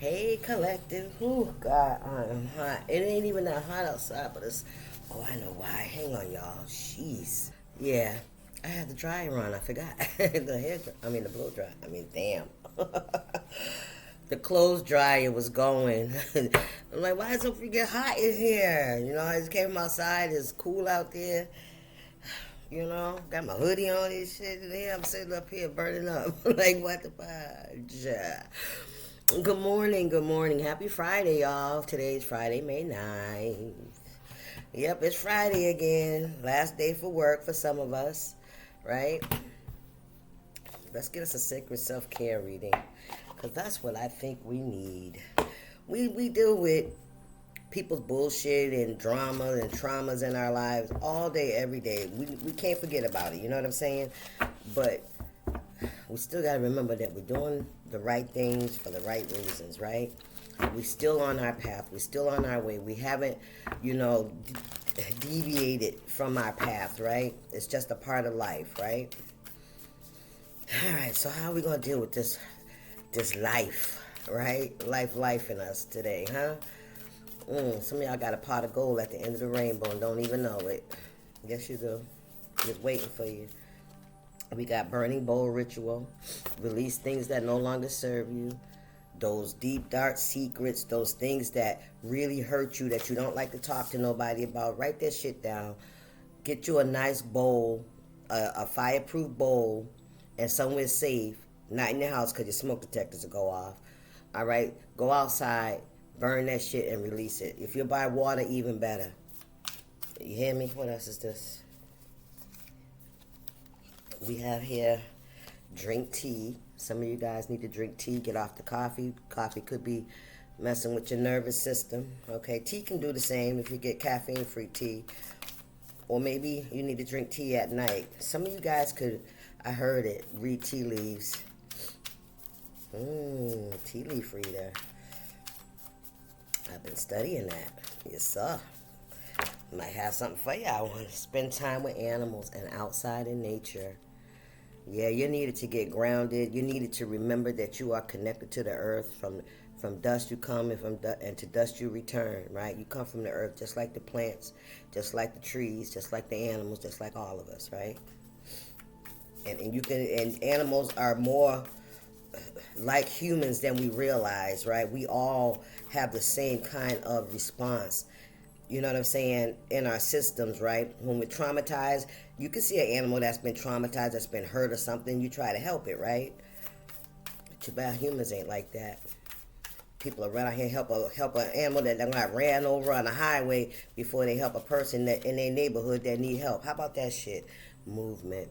Hey, collective. Oh, God, I am hot. It ain't even that hot outside, but it's. Oh, I know why. Hang on, y'all. Jeez. Yeah, I had the dryer on. I forgot. The blow dryer. Damn. The clothes dryer was going. I'm like, why is it freaking hot in here? I just came outside. It's cool out there. Got my hoodie on and shit. And here I'm sitting up here burning up. Like, what the fuck? Good morning, good morning. Happy Friday, y'all. Today's Friday, May 9th. Yep, it's Friday again. Last day for work for some of us, right? Let's get us a sacred self-care reading, because that's what I think we need. We deal with people's bullshit and drama and traumas in our lives all day, every day. We can't forget about it, you know what I'm saying? But we still got to remember that we're doing the right things for the right reasons, right? We're still on our path. We're still on our way. We haven't, deviated from our path, right? It's just a part of life, right? All right, so how are we going to deal with this life, right? Life in us today, huh? Some of y'all got a pot of gold at the end of the rainbow and don't even know it. Yes, you do. Just waiting for you. We got burning bowl ritual. Release things that no longer serve you. Those deep, dark secrets, those things that really hurt you that you don't like to talk to nobody about. Write that shit down. Get you a nice bowl, a fireproof bowl, and somewhere safe. Not in your house because your smoke detectors will go off. All right? Go outside, burn that shit, and release it. If you buy water, even better. You hear me? What else is this? We have here drink tea. Some of you guys need to drink tea. Get off the coffee. Coffee could be messing with your nervous system. Okay, tea can do the same if you get caffeine-free tea. Or maybe you need to drink tea at night. Some of you guys could, I heard it, read tea leaves. Tea leaf reader. I've been studying that. Yes, sir. Might have something for you. I want to spend time with animals and outside in nature. Yeah, you needed to get grounded. You needed to remember that you are connected to the earth. From dust you come, and to dust you return, right? You come from the earth just like the plants, just like the trees, just like the animals, just like all of us, right? And animals are more like humans than we realize, right? We all have the same kind of response. You know what I'm saying? In our systems, right? When we're traumatized, you can see an animal that's been traumatized, that's been hurt or something. You try to help it, right? Too bad humans ain't like that. People are right out here help an animal that got ran over on the highway before they help a person that in their neighborhood that need help. How about that shit? Movement.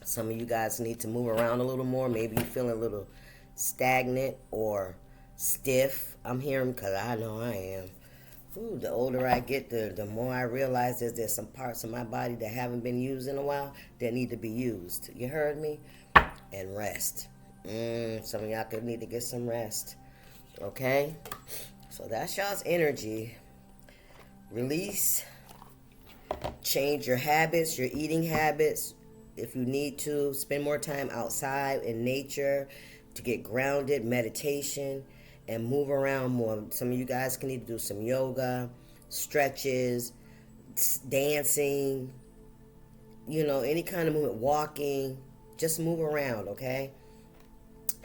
Some of you guys need to move around a little more. Maybe you're feeling a little stagnant or stiff. I'm hearing because I know I am. Ooh, the older I get, the more I realize there's some parts of my body that haven't been used in a while that need to be used. You heard me? And rest. Some of y'all could need to get some rest. Okay? So that's y'all's energy. Release. Change your habits, your eating habits. If you need to, spend more time outside in nature to get grounded, meditation, and move around more. Some of you guys can need to do some yoga, stretches, dancing, any kind of movement, walking. Just move around, okay?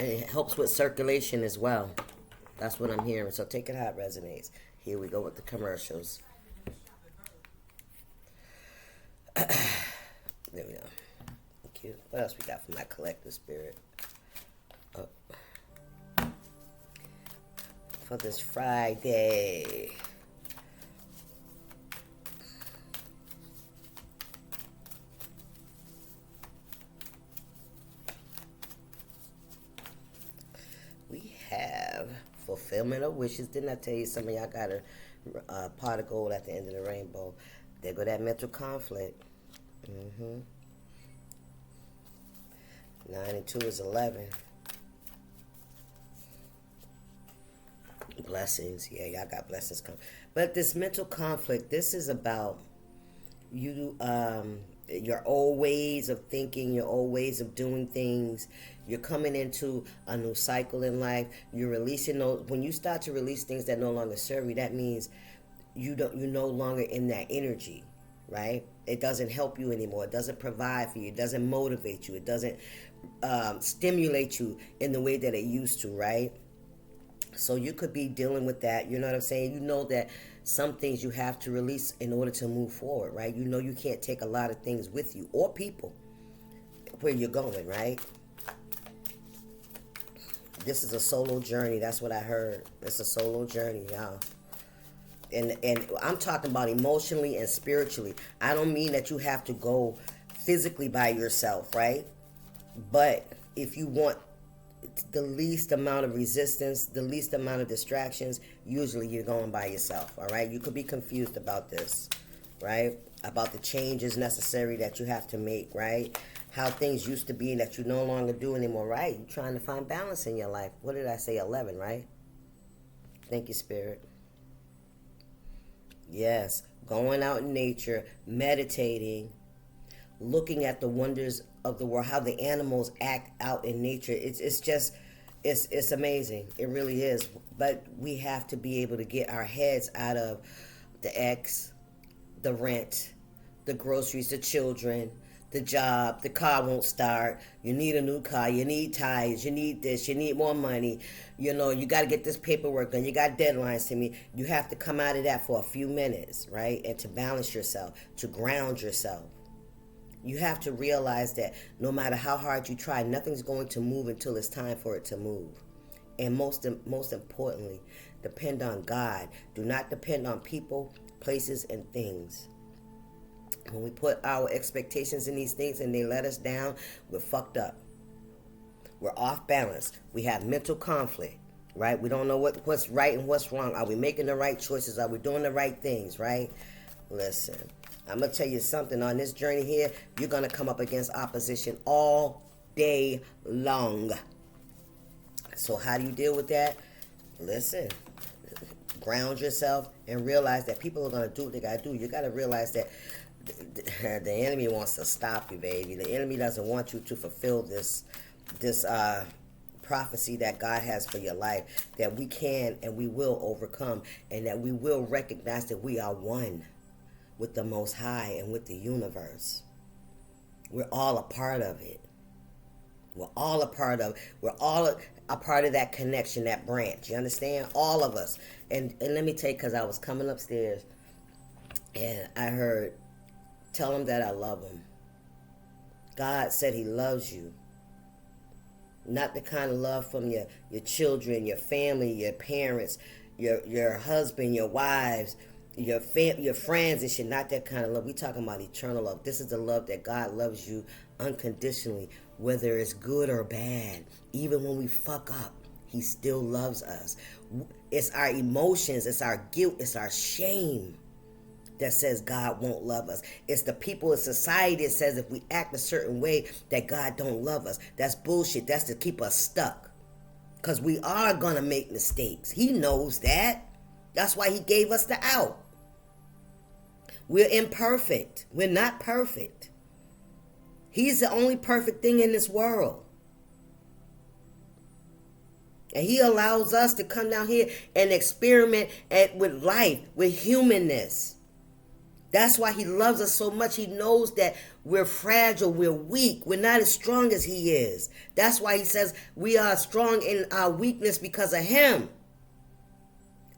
And it helps with circulation as well. That's what I'm hearing. So take it how it resonates. Here we go with the commercials. There we go. Thank you. What else we got from my collective spirit? Oh. For this Friday. We have fulfillment of wishes. Didn't I tell you some of y'all got a pot of gold at the end of the rainbow? There go that mental conflict. 9 and 2 is 11. Blessings. Yeah, y'all got blessings coming. But this mental conflict, this is about you your old ways of thinking, your old ways of doing things. You're coming into a new cycle in life. You're releasing those. When you start to release things that no longer serve you, that means you're no longer in that energy, right? It doesn't help you anymore. It doesn't provide for you. It doesn't motivate you. It doesn't stimulate you in the way that it used to, right? So you could be dealing with that. You know what I'm saying? You know that some things you have to release in order to move forward, right? You know you can't take a lot of things with you or people where you're going, right? This is a solo journey. That's what I heard. It's a solo journey, y'all. And I'm talking about emotionally and spiritually. I don't mean that you have to go physically by yourself, right? But if you want the least amount of resistance, the least amount of distractions, usually you're going by yourself, all right? You could be confused about this, right? About the changes necessary that you have to make, right? How things used to be that you no longer do anymore, right? You're trying to find balance in your life. What did I say, 11, right? Thank you, Spirit. Yes, going out in nature, meditating, looking at the wonders of the world, how the animals act out in nature. It's just, it's amazing. It really is. But we have to be able to get our heads out of the ex, the rent, the groceries, the children, the job, the car won't start, you need a new car, you need tires, you need this, you need more money, you know, you got to get this paperwork done, you got deadlines to meet. You have to come out of that for a few minutes, right? And to balance yourself, to ground yourself. You have to realize that no matter how hard you try, nothing's going to move until it's time for it to move. And most importantly, depend on God. Do not depend on people, places, and things. When we put our expectations in these things and they let us down, we're fucked up. We're off balance. We have mental conflict, right? We don't know what's right and what's wrong. Are we making the right choices? Are we doing the right things, right? Listen, I'm going to tell you something. On this journey here, you're going to come up against opposition all day long. So how do you deal with that? Listen, ground yourself and realize that people are going to do what they got to do. You got to realize that the enemy wants to stop you, baby. The enemy doesn't want you to fulfill this prophecy that God has for your life, that we can and we will overcome, and that we will recognize that we are one with the Most High and with the universe. We're all a part of it. We're all a part of it. We're all a part of that connection, that branch. You understand? All of us. And let me tell you, because I was coming upstairs and I heard, tell him that I love him. God said he loves you. Not the kind of love from your children, your family, your parents, your husband, your wives, your friends and shit. Not that kind of love. We talking about eternal love. This is the love that God loves you unconditionally, whether it's good or bad. Even when we fuck up, he still loves us. It's our emotions, it's our guilt, it's our shame that says God won't love us. It's the people in society that says if we act a certain way that God don't love us. That's bullshit. That's to keep us stuck. Because we are going to make mistakes. He knows that. That's why he gave us the out. We're imperfect. We're not perfect. He's the only perfect thing in this world. And he allows us to come down here and experiment with life, with humanness. That's why he loves us so much. He knows that we're fragile, we're weak, we're not as strong as he is. That's why he says we are strong in our weakness because of him.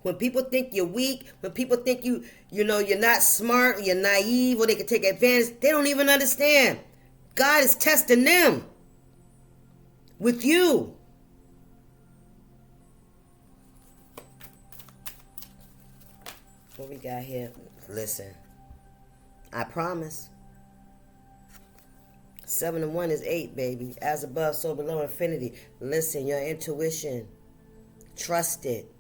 When people think you're weak, when people think you're not smart, you're naive, or they can take advantage, they don't even understand. God is testing them with you. What we got here? Listen. I promise. 7 and 1 is 8, baby. As above, so below, infinity. Listen, your intuition. Trust it.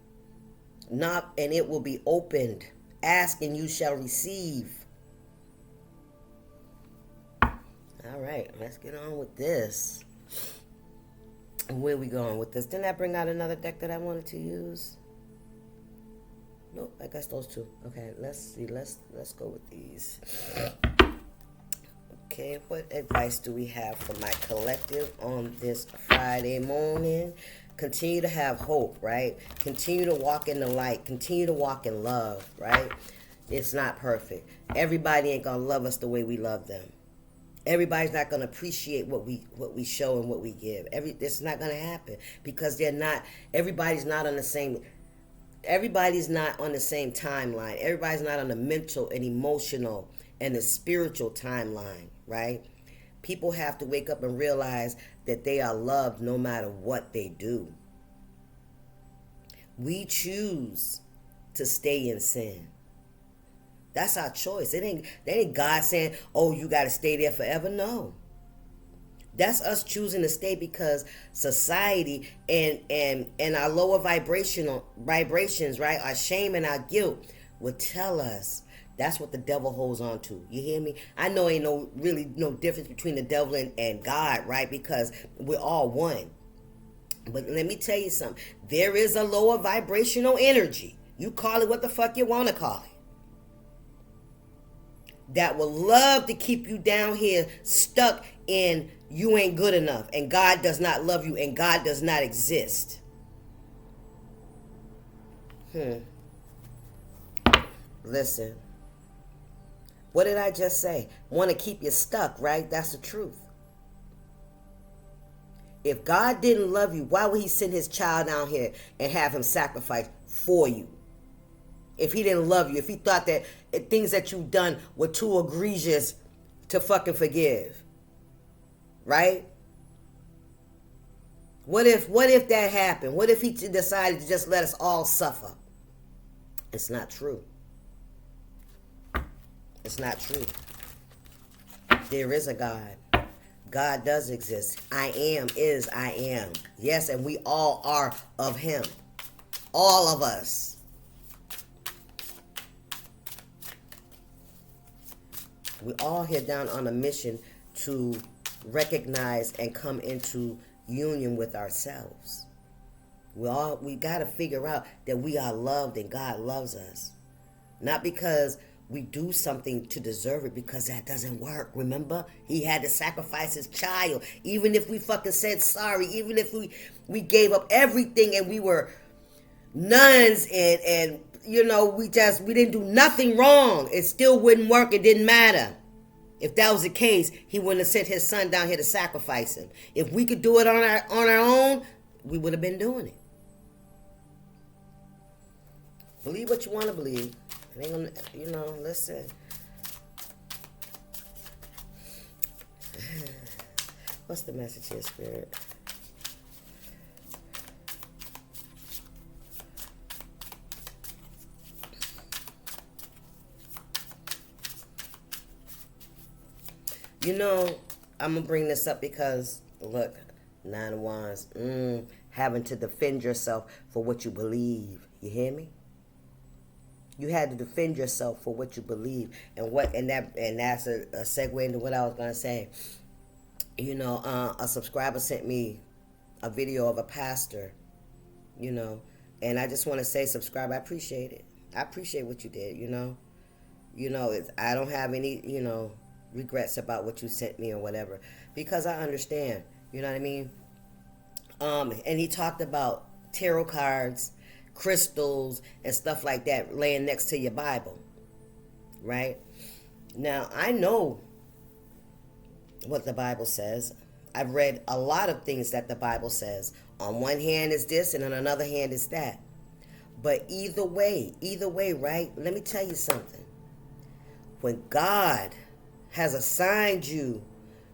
Knock and it will be opened. Ask and you shall receive. All right, let's get on with this. Where are we going with this? Didn't I bring out another deck that I wanted to use? Nope, I guess those two. Okay, let's see. Let's go with these. Okay, what advice do we have for my collective on this Friday morning? Continue to have hope, right? Continue to walk in the light. Continue to walk in love, right? It's not perfect. Everybody ain't gonna love us the way we love them. Everybody's not gonna appreciate what we show and what we give. It's not gonna happen because they're not. Everybody's not on the same. Everybody's not on the same timeline. Everybody's not on the mental and emotional and the spiritual timeline, right? People have to wake up and realize that they are loved no matter what they do. We choose to stay in sin. That's our choice. That ain't God saying, oh, you got to stay there forever. No. That's us choosing to stay because society and our lower vibrations, right? Our shame and our guilt will tell us that's what the devil holds on to. You hear me? I know ain't no difference between the devil and God, right? Because we're all one. But let me tell you something. There is a lower vibrational energy. You call it what the fuck you want to call it. That will love to keep you down here stuck in you ain't good enough and God does not love you and God does not exist. Listen. What did I just say? Want to keep you stuck, right? That's the truth. If God didn't love you, why would he send his child down here and have him sacrifice for you? If he didn't love you, if he thought that things that you've done were too egregious to fucking forgive. Right? What if that happened? What if he decided to just let us all suffer? It's not true. It's not true. There is a God. God does exist. I am is I am. Yes, and we all are of him. All of us. We all here down on a mission to recognize and come into union with ourselves. We got to figure out that we are loved and God loves us. Not because we do something to deserve it, because that doesn't work. Remember? He had to sacrifice his child. Even if we fucking said sorry, even if we gave up everything and we were nuns and you know, we didn't do nothing wrong. It still wouldn't work. It didn't matter. If that was the case, he wouldn't have sent his son down here to sacrifice him. If we could do it on our own, we would have been doing it. Believe what you want to believe. It ain't gonna, you know, listen. What's the message here, Spirit? You know, I'm going to bring this up because, look, 9 of Wands, having to defend yourself for what you believe. You hear me? You had to defend yourself for what you believe. And that's a segue into what I was going to say. You know, a subscriber sent me a video of a pastor, you know, and I just want to say, subscribe, I appreciate it. I appreciate what you did, you know. You know, I don't have any, you know, regrets about what you sent me or whatever, because I understand, you know what I mean? And he talked about tarot cards, crystals, and stuff like that laying next to your Bible, right? Now, I know what the Bible says. I've read a lot of things that the Bible says. On one hand is this, and on another hand is that. But either way, right? Let me tell you something. When God has assigned you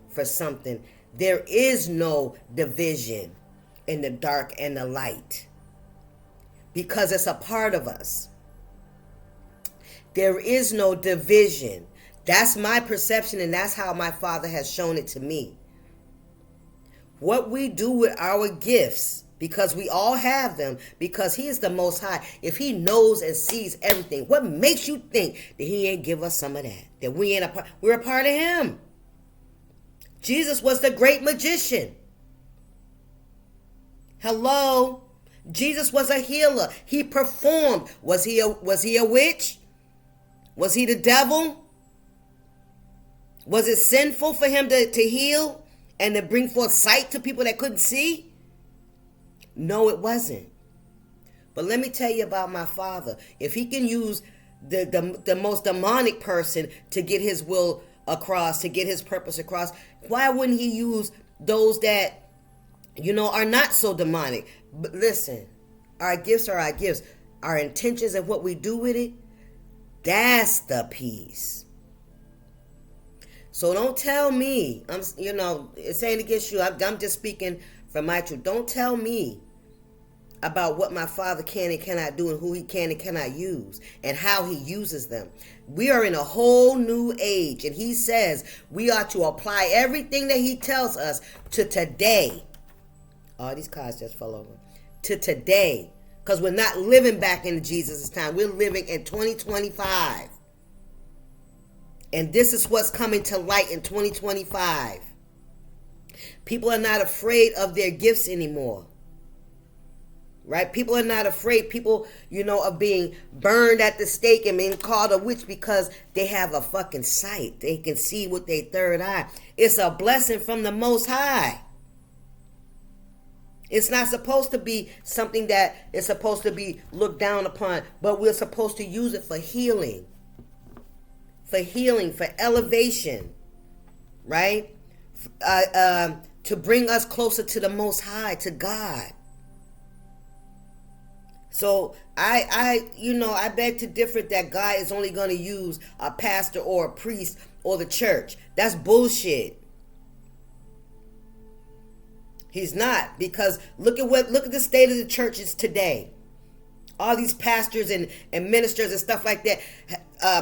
for something, there is no division in the dark and the light, because it's a part of us. There is no division. That's my perception, and that's how my Father has shown it to me. What we do with our gifts, because we all have them, because he is the Most High. If he knows and sees everything, what makes you think that he ain't give us some of that? That we ain't we're a part of him. Jesus was the great magician. Hello? Jesus was a healer. He performed. Was he a witch? Was he the devil? Was it sinful for him to heal and to bring forth sight to people that couldn't see? No, it wasn't. But let me tell you about my Father. If he can use the most demonic person to get his will across, to get his purpose across, why wouldn't he use those that, are not so demonic? But listen, our gifts are our gifts. Our intentions and what we do with it, that's the piece. So don't tell me, it's ain't against you. I'm just speaking from my truth. Don't tell me about what my Father can and cannot do and who he can and cannot use and how he uses them. We are in a whole new age, and he says we are to apply everything that he tells us to today. All these cars just fell over. To today, because we're not living back in Jesus' time. We're living in 2025. And this is what's coming to light in 2025. People are not afraid of their gifts anymore. Right? People are not afraid. People, of being burned at the stake and being called a witch because they have a fucking sight. They can see with their third eye. It's a blessing from the Most High. It's not supposed to be something that is supposed to be looked down upon, but we're supposed to use it for healing. For healing, for elevation. Right? To bring us closer to the Most High, to God. So I beg to differ that God is only going to use a pastor or a priest or the church. That's bullshit. He's not, because look at the state of the churches today. All these pastors and ministers and stuff like that,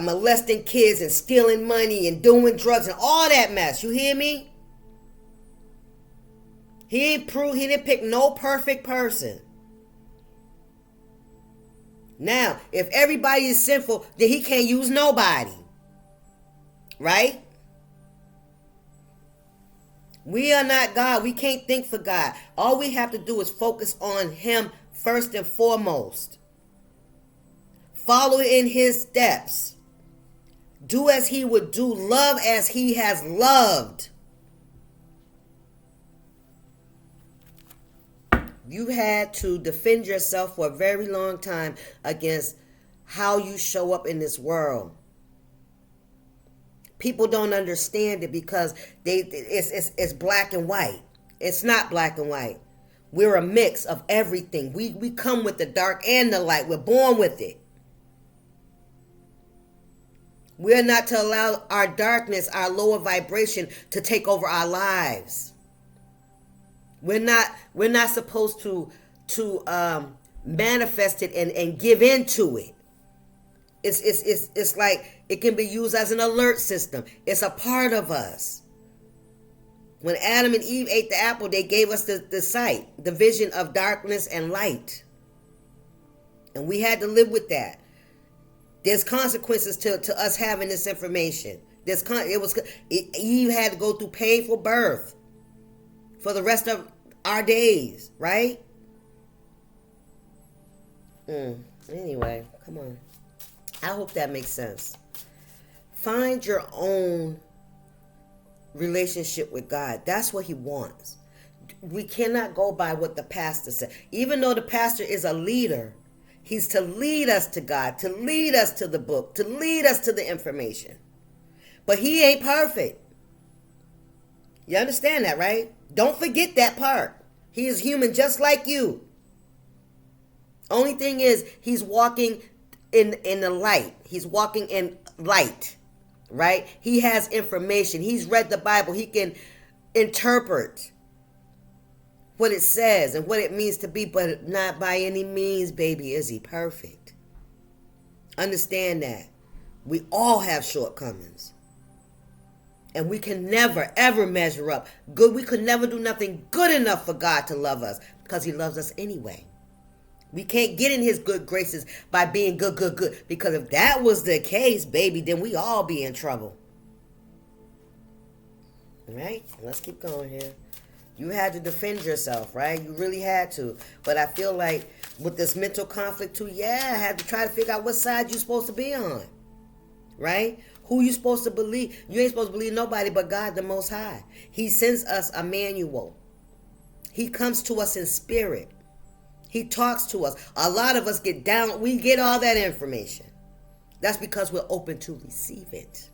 molesting kids and stealing money and doing drugs and all that mess. You hear me? He didn't pick no perfect person. Now, if everybody is sinful, then he can't use nobody. Right? We are not God. We can't think for God. All we have to do is focus on him first and foremost. Follow in his steps. Do as he would do. Love as he has loved. You've had to defend yourself for a very long time against how you show up in this world. People don't understand it because it's black and white. It's not black and white. We're a mix of everything. We come with the dark and the light. We're born with it. We're not to allow our darkness, our lower vibration, to take over our lives. We're not supposed to manifest it and give into it. It's like it can be used as an alert system. It's a part of us. When Adam and Eve ate the apple, they gave us the sight, the vision of darkness and light. And we had to live with that. There's consequences to us having this information. Eve had to go through painful birth for the rest of our days, right? Anyway, come on. I hope that makes sense. Find your own relationship with God. That's what he wants. We cannot go by what the pastor said. Even though the pastor is a leader, he's to lead us to God, to lead us to the book, to lead us to the information. But he ain't perfect. You understand that, right? Don't forget that part. He is human just like you. Only thing is, he's walking in the light. He's walking in light, right? He has information. He's read the Bible. He can interpret what it says and what it means to be, but not by any means, baby, is he perfect. Understand that. We all have shortcomings. And we can never, ever measure up. We could never do nothing good enough for God to love us because he loves us anyway. We can't get in his good graces by being good. Because if that was the case, baby, then we all be in trouble. All right? Let's keep going here. You had to defend yourself, right? You really had to. But I feel like with this mental conflict too, I had to try to figure out what side you're supposed to be on. Right? Who you supposed to believe? You ain't supposed to believe nobody but God the Most High. He sends us a manual. He comes to us in spirit. He talks to us. A lot of us get down. We get all that information. That's because we're open to receive it.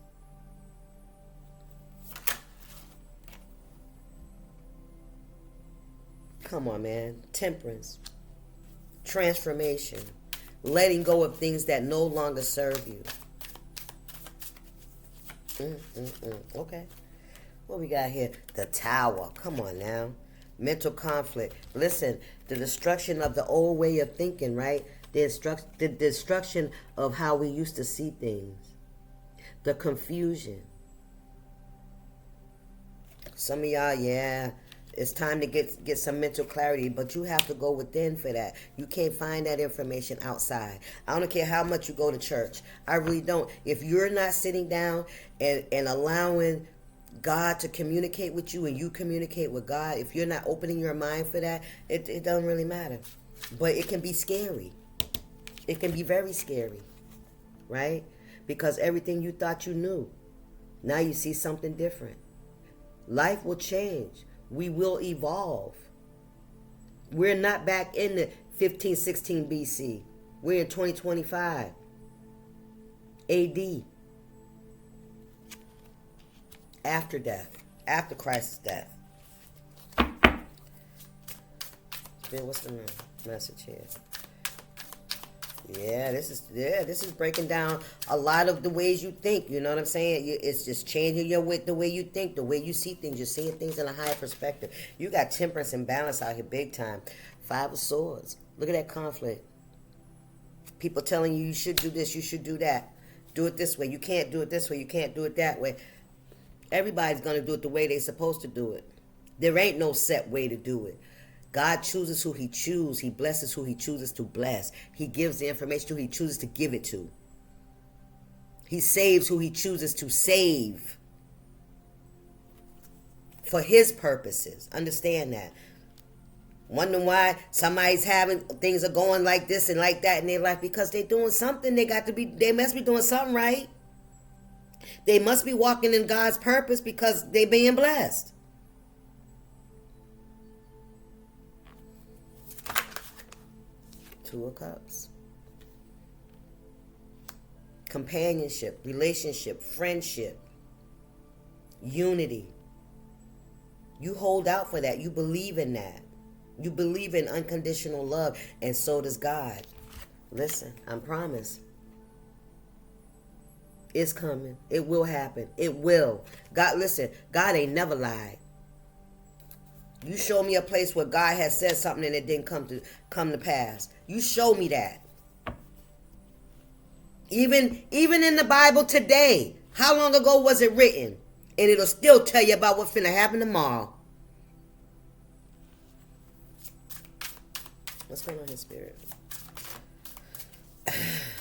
Come on, man. Temperance. Transformation. Letting go of things that no longer serve you. Okay. What we got here? The Tower. Come on now. Mental conflict. Listen, the destruction of the old way of thinking, right? The destruction of how we used to see things. The confusion. Some of y'all, yeah, it's time to get some mental clarity, but you have to go within for that. You can't find that information outside. I don't care how much you go to church. I really don't. If you're not sitting down and allowing God to communicate with you and you communicate with God, if you're not opening your mind for that, it doesn't really matter. But it can be scary. It can be very scary, right? Because everything you thought you knew, now you see something different. Life will change. We will evolve. We're not back in the 1516 BC. We're in 2025 AD. After death. After Christ's death. Then what's the message here? Yeah, this is breaking down a lot of the ways you think. You know what I'm saying? It's just changing the way you think, the way you see things. You're seeing things in a higher perspective. You got temperance and balance out here big time. 5 of Swords. Look at that conflict. People telling you should do this, you should do that. Do it this way. You can't do it this way. You can't do it that way. Everybody's going to do it the way they're supposed to do it. There ain't no set way to do it. God chooses who he chooses. He blesses who he chooses to bless. He gives the information to who he chooses to give it to. He saves who he chooses to save. For his purposes. Understand that. Wondering why somebody's having things are going like this and like that in their life, because they're doing something. They must be doing something right. They must be walking in God's purpose because they're being blessed. Two of Cups. Companionship, relationship, friendship, unity. You hold out for that. You believe in that. You believe in unconditional love, and so does God. Listen, I promise. It's coming. It will happen. It will. God, listen, God ain't never lied. You show me a place where God has said something and it didn't come to pass. You show me that. Even in the Bible today, how long ago was it written? And it'll still tell you about what's finna happen tomorrow. What's going on in spirit?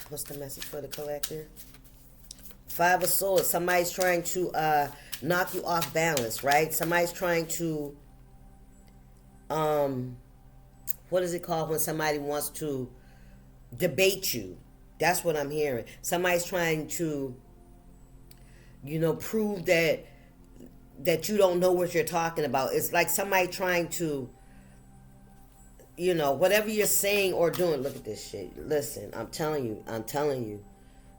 What's the message for the collective? 5 of Swords. Somebody's trying to knock you off balance, right? Somebody's trying to what is it called when somebody wants to debate you? That's what I'm hearing. Somebody's trying to, prove that you don't know what you're talking about. It's like somebody trying to, whatever you're saying or doing. Look at this shit. Listen, I'm telling you.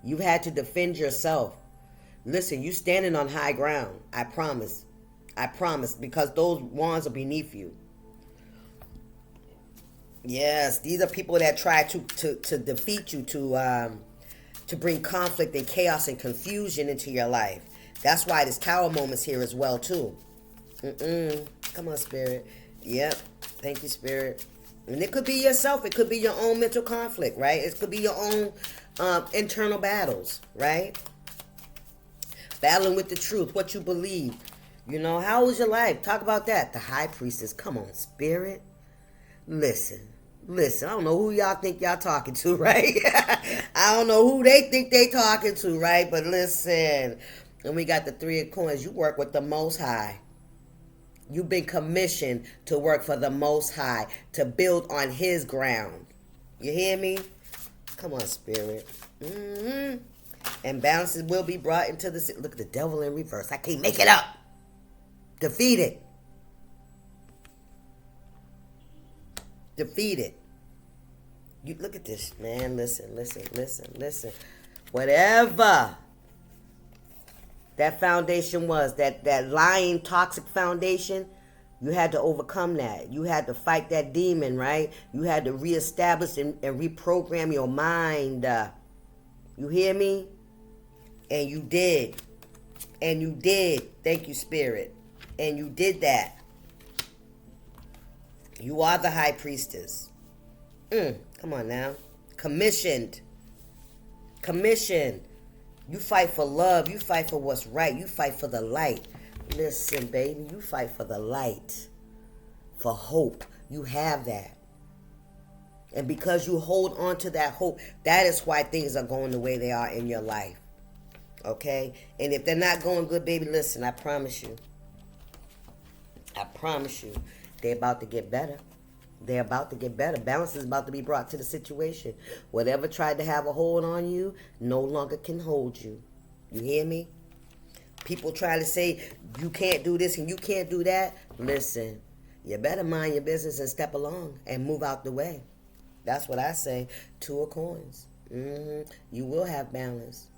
You had to defend yourself. Listen, you standing on high ground. I promise, because those wands are beneath you. Yes, these are people that try to defeat you, to bring conflict and chaos and confusion into your life. That's why this Tower moment's here as well, too. Come on, Spirit. Yep. Thank you, Spirit. And it could be yourself. It could be your own mental conflict, right? It could be your own internal battles, right? Battling with the truth, what you believe. How was your life? Talk about that. The High Priestess. Come on, Spirit. Listen, I don't know who y'all think y'all talking to, right? I don't know who they think they talking to, right? But listen, and we got the 3 of Coins. You work with the Most High. You've been commissioned to work for the Most High, to build on his ground. You hear me? Come on, Spirit. And balances will be brought into the... Look at the devil in reverse. I can't make it up. Defeated. Defeated. You look at this, man. Listen. Whatever that foundation was, that lying, toxic foundation, you had to overcome that. You had to fight that demon, right? You had to reestablish and reprogram your mind. You hear me? And you did. And you did. Thank you, Spirit. And you did that. You are the high priestess. Come on now. Commissioned. You fight for love. You fight for what's right. You fight for the light. Listen, baby. You fight for the light. For hope. You have that. And because you hold on to that hope, that is why things are going the way they are in your life. Okay? And if they're not going good, baby, listen, I promise you. They're about to get better. They're about to get better. Balance is about to be brought to the situation. Whatever tried to have a hold on you no longer can hold you. You hear me? People try to say you can't do this and you can't do that. Listen, you better mind your business and step along and move out the way. That's what I say. 2 of coins. You will have balance.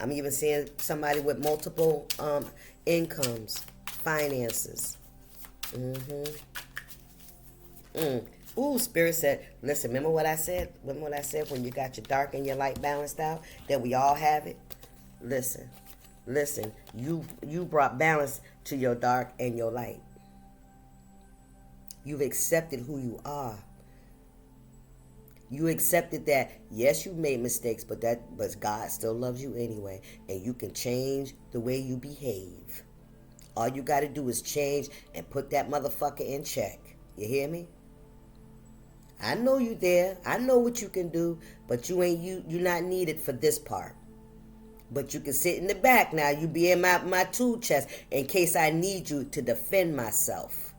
I'm even seeing somebody with multiple incomes, finances. Ooh, Spirit said, listen, remember what I said? Remember what I said when you got your dark and your light balanced out? That we all have it? Listen, you brought balance to your dark and your light. You've accepted who you are. You accepted that, yes, you made mistakes, but God still loves you anyway. And you can change the way you behave. All you got to do is change and put that motherfucker in check. You hear me? I know you there. I know what you can do, but you're not needed for this part. But you can sit in the back now. You be in my tool chest in case I need you to defend myself.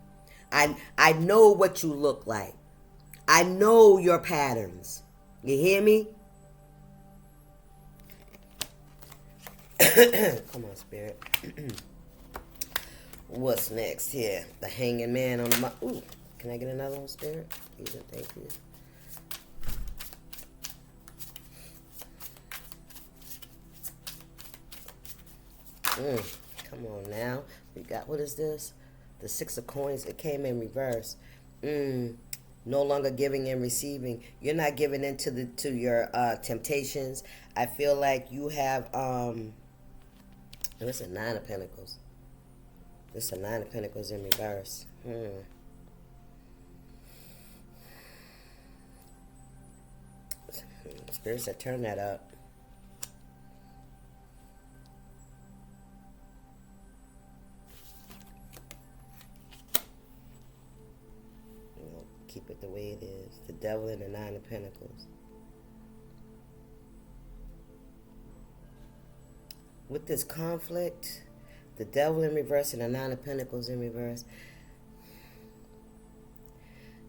I know what you look like. I know your patterns. You hear me? Come on, Spirit. What's next here? The hanging man on the... Ooh, can I get another one, Spirit? Thank you. Come on now. We got, what is this? The 6 of coins. It came in reverse. No longer giving and receiving. You're not giving in to your temptations. I feel like you have it's a 9 of Pentacles. It's a 9 of Pentacles in reverse. Spirit said turn that up. Keep it the way it is. The devil and the 9 of Pentacles. With this conflict, the devil in reverse and the 9 of Pentacles in reverse,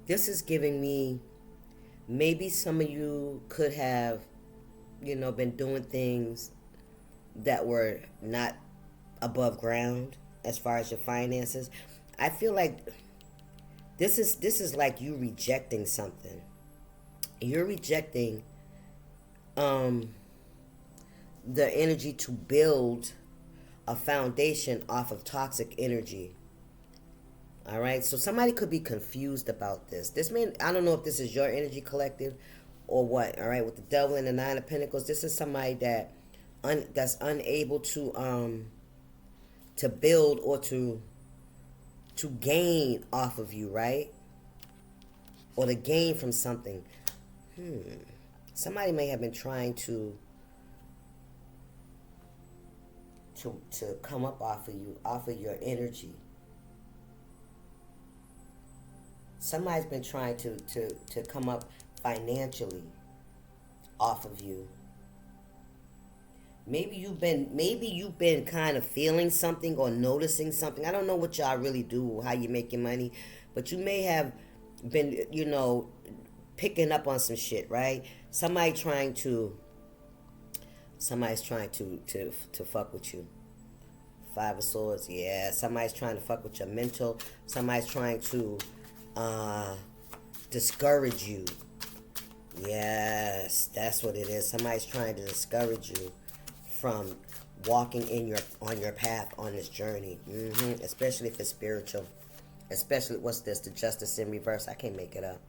this is giving me, maybe some of you could have, been doing things that were not above ground as far as your finances. I feel like this is like you rejecting something. You're rejecting the energy to build a foundation off of toxic energy. All right, so somebody could be confused about this. I don't know if this is your energy collective or what. All right, with the devil and the 9 of Pentacles, this is somebody that's unable to build or to gain off of you, right? Or to gain from something. Somebody may have been trying to come up off of you, off of your energy. Somebody's been trying to come up financially off of you. Maybe you've been kind of feeling something or noticing something. I don't know what y'all really do, how you make your money, but you may have been, picking up on some shit, right? Somebody trying to Somebody's trying to fuck with you. Five of Swords, yeah. Somebody's trying to fuck with your mental. Somebody's trying to discourage you. Yes, that's what it is. Somebody's trying to discourage you from walking on your path on this journey. Especially if it's spiritual. Especially, what's this? The Justice in reverse. I can't make it up.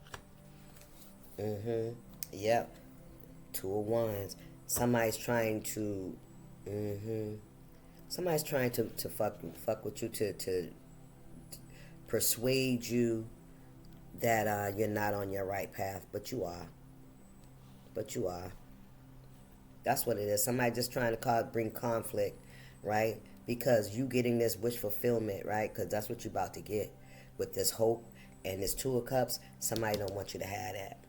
Yep. Two of Wands. Somebody's trying to. Somebody's trying to fuck with you to persuade you that you're not on your right path, but you are. But you are. That's what it is. Somebody just trying to bring conflict, right? Because you getting this wish fulfillment, right? Because that's what you about to get with this hope and this Two of Cups. Somebody don't want you to have that.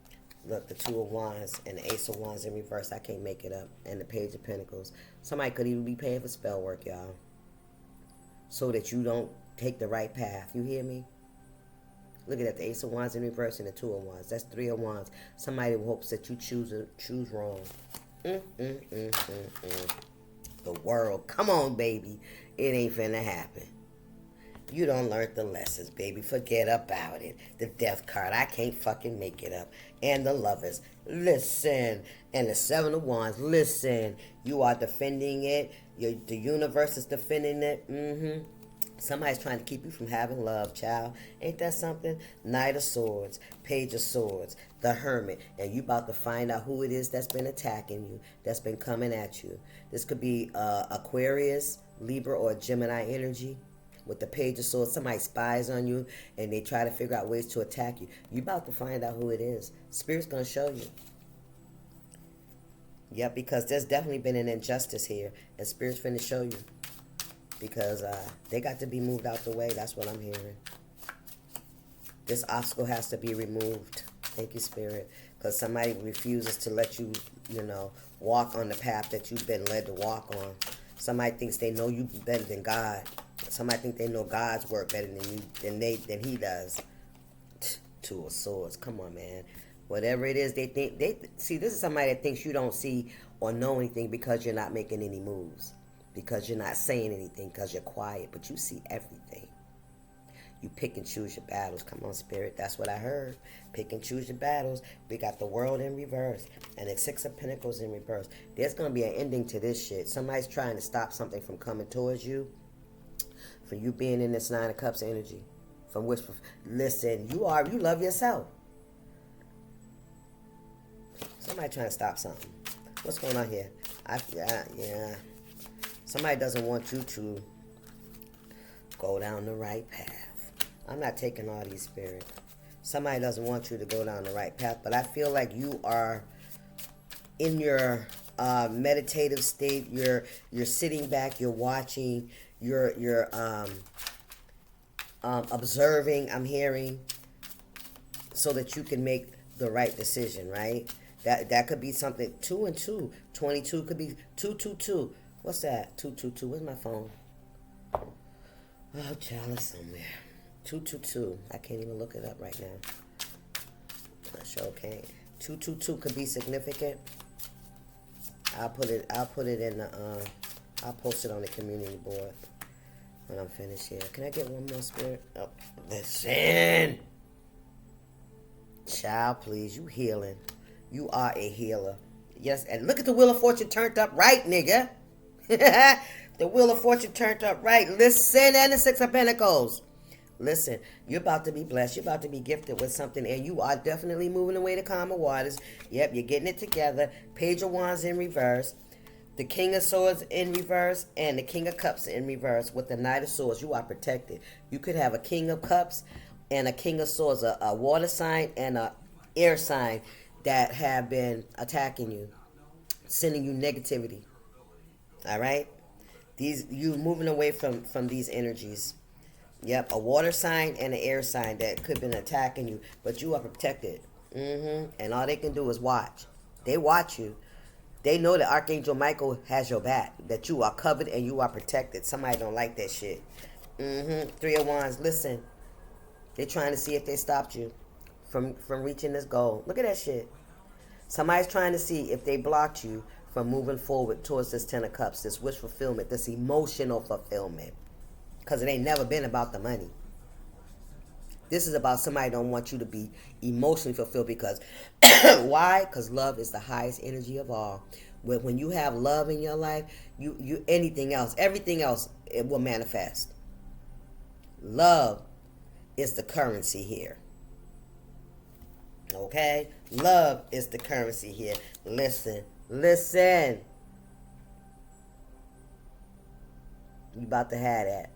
Look, the Two of Wands and the Ace of Wands in reverse. I can't make it up. And the Page of Pentacles. Somebody could even be paying for spell work, y'all. So that you don't take the right path. You hear me? Look at that. The Ace of Wands in reverse and the Two of Wands. That's Three of Wands. Somebody hopes that you choose wrong. The world. Come on, baby. It ain't finna happen. You don't learn the lessons, baby. Forget about it. The Death card. I can't fucking make it up. And the Lovers. Listen. And the Seven of Wands. Listen. You are defending it. The universe is defending it. Somebody's trying to keep you from having love, child. Ain't that something? Knight of Swords, Page of Swords, the Hermit. And you about to find out who it is that's been attacking you, that's been coming at you. This could be Aquarius, Libra, or Gemini energy. With the Page of Swords, somebody spies on you and they try to figure out ways to attack you. You about to find out who it is. Spirit's going to show you. Yep, because there's definitely been an injustice here. And Spirit's finna show you. Because they got to be moved out the way. That's what I'm hearing. This obstacle has to be removed. Thank you, Spirit. Because somebody refuses to let you, walk on the path that you've been led to walk on. Somebody thinks they know you better than God. Somebody thinks they know God's work better than than he does. Two of Swords. Come on, man. Whatever it is they think. See, this is somebody that thinks you don't see or know anything because you're not making any moves. Because you're not saying anything, because you're quiet, but you see everything. You pick and choose your battles. Come on, Spirit. That's what I heard. Pick and choose your battles. We got the World in reverse and the Six of Pentacles in reverse. There's going to be an ending to this shit. Somebody's trying to stop something from coming towards you. For you being in this Nine of Cups energy. From which, listen, you love yourself. Somebody trying to stop something. What's going on here? Yeah. Somebody doesn't want you to go down the right path. I'm not taking all these, Spirit. Somebody doesn't want you to go down the right path, but I feel like you are in your meditative state. You're sitting back. You're watching. You're observing. I'm hearing, so that you can make the right decision. Right? That could be something. 2 and 2. 22 could be 222. What's that? 222. Where's my phone? Oh, child, it's somewhere. 222. I can't even look it up right now. I sure can't. 222 could be significant. I'll put it in the I'll post it on the community board when I'm finished here. Can I get one more, Spirit? Oh, listen. Child, please, you healing. You are a healer. Yes, and look at the Wheel of Fortune turned up right, nigga. The Wheel of Fortune turned up right. Listen, and the Six of Pentacles. Listen, you're about to be blessed. You're about to be gifted with something, and you are definitely moving away to calmer waters. Yep, you're getting it together. Page of Wands in reverse. The King of Swords in reverse, and the King of Cups in reverse. With the Knight of Swords, you are protected. You could have a King of Cups and a King of Swords, a water sign and a air sign that have been attacking you, sending you negativity. All right, you moving away from these energies. Yep, a water sign and an air sign that could have been attacking you, but you are protected. And all they can do is watch. They watch you. They know that Archangel Michael has your back, that you are covered and you are protected. Somebody don't like that shit. 3 of Wands. Listen, they're trying to see if they stopped you from reaching this goal. Look at that shit. Somebody's trying to see if they blocked you from moving forward towards this Ten of Cups, this wish fulfillment, this emotional fulfillment. Because it ain't never been about the money. This is about somebody don't want you to be emotionally fulfilled because, why? Because love is the highest energy of all. When you have love in your life, you anything else, everything else, it will manifest. Love is the currency here. Okay? Love is the currency here. Listen. You about to have that.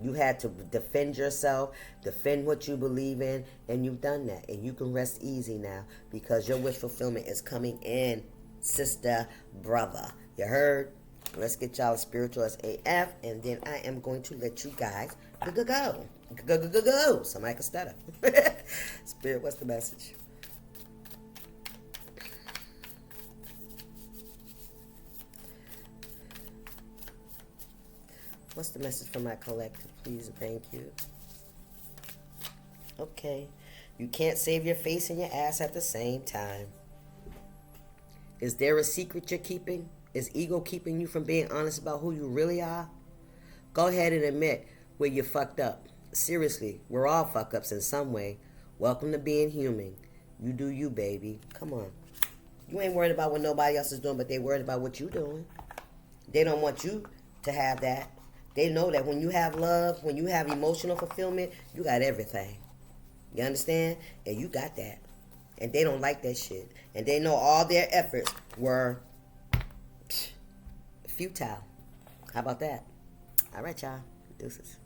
You had to defend yourself, defend what you believe in, and you've done that. And you can rest easy now because your wish fulfillment is coming in, sister, brother. You heard? Let's get y'all spiritual as AF, and then I am going to let you guys go. Somebody can stutter. Spirit, what's the message? What's the message for my collective, please? Thank you. Okay. You can't save your face and your ass at the same time. Is there a secret you're keeping? Is ego keeping you from being honest about who you really are? Go ahead and admit where you fucked up. Seriously, we're all fuck-ups in some way. Welcome to being human. You do you, baby. Come on. You ain't worried about what nobody else is doing, but they worried about what you're doing. They don't want you to have that. They know that when you have love, when you have emotional fulfillment, you got everything. You understand? And you got that. And they don't like that shit. And they know all their efforts were futile. How about that? All right, y'all. Deuces.